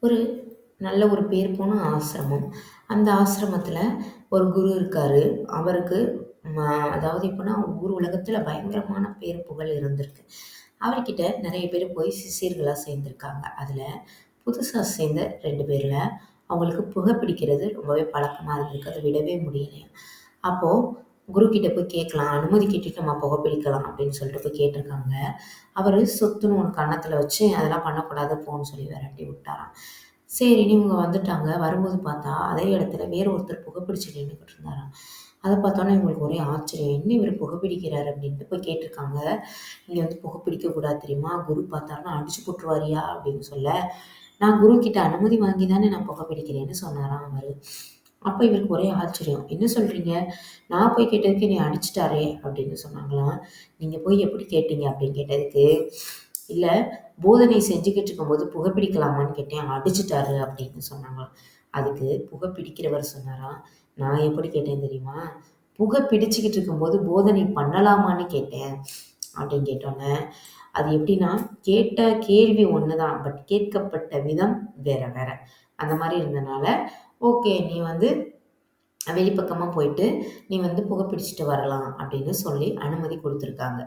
ஒரு நல்ல ஒரு பேர் போன ஆசிரமம். அந்த ஆசிரமத்தில ஒரு குரு இருக்காரு. அவருக்கு ம அதாவது எப்படின்னா, ஊர் உலகத்தில பயங்கரமான பேர் புகழ் இருந்திருக்கு. அவர்கிட்ட நெறைய பேர் போய் சிஷ்யர்களா சேர்ந்திருக்காங்க. அதில புதுசா சேர்ந்த 2 பேர்ல, அவங்களுக்கு புகை பிடிக்கிறது ரொம்பவே பழக்கமா இருந்திருக்கு. அத விடவே முடியலையாம். அப்போ குரு கிட்ட போய் கேட்கலாம். அனுமதி கேட்டுட்டு நம்ம புகை பிடிக்கலாம் அப்படின்னு சொல்லிட்டு போய் கேட்டிருக்காங்க. அவரு சொத்துன்னு ஒண்ணு கன்னத்துல வச்சு, அதெல்லாம் பண்ணக்கூடாது போன்னு சொல்லி விரட்டி விட்டாராம். சரின்னு இவங்க வந்துட்டாங்க. வரும்போது பார்த்தா, அதே இடத்துல வேற ஒருத்தர் புகைப்பிடிச்சு நின்னுகிட்டு இருந்தாராம். அத பார்த்தோனே இவங்களுக்கு ஒரே ஆச்சரியம். என்ன இவரு புகைப்பிடிக்கிறாரு அப்படின்ட்டு போய் கேட்டுருக்காங்க. "இங்க வந்து புகைப்பிடிக்கக் கூடாது தெரியுமா? குரு பார்த்தாருன்னா அடிச்சு போட்டுருவாருய்யா" அப்படின்னு சொல்ல, "நான் குரு கிட்ட அனுமதி வாங்கி தானே நான் புகைப்பிடிக்கிறேன்னு" சொன்னாராம் அவரு. அப்ப இவருக்கு ஒரே ஆச்சரியம். "என்ன சொல்றீங்க? நான் போய் கேட்டதுக்கு என்னைய அடிச்சுட்டாரே!" அப்படின்னு சொன்னாங்களாம். "நீங்க போய் எப்படி கேட்டீங்க?" அப்படின்னு கேட்டதுக்கு, "இல்ல போதனை செஞ்சுகிட்டு இருக்கும்போது புகைப்பிடிக்கலாமான்னு கேட்டேன். அடிச்சுட்டாரு" அப்படின்னு சொன்னாங்களாம். அதுக்கு புகை பிடிக்கிறவர் சொன்னாராம், "நான் எப்படி கேட்டேன் தெரியுமா? புகை பிடிச்சுக்கிட்டு இருக்கும்போது போதனை பண்ணலாமான்னு கேட்டேன்." அப்படின்னு கேட்டோன்னே, அது எப்படின்னா, கேட்ட கேள்வி ஒண்ணுதான். பட் கேட்கப்பட்ட விதம் வேற வேற. அந்த மாரி இருந்தனால, "ஓகே நீ வந்து வெளிப்பக்கமா போயிட்டு, நீ வந்து புகை பிடிச்சுட்டு வரலாம்." அப்படின்னு சொல்லி அனுமதி குடுத்துருக்காங்க.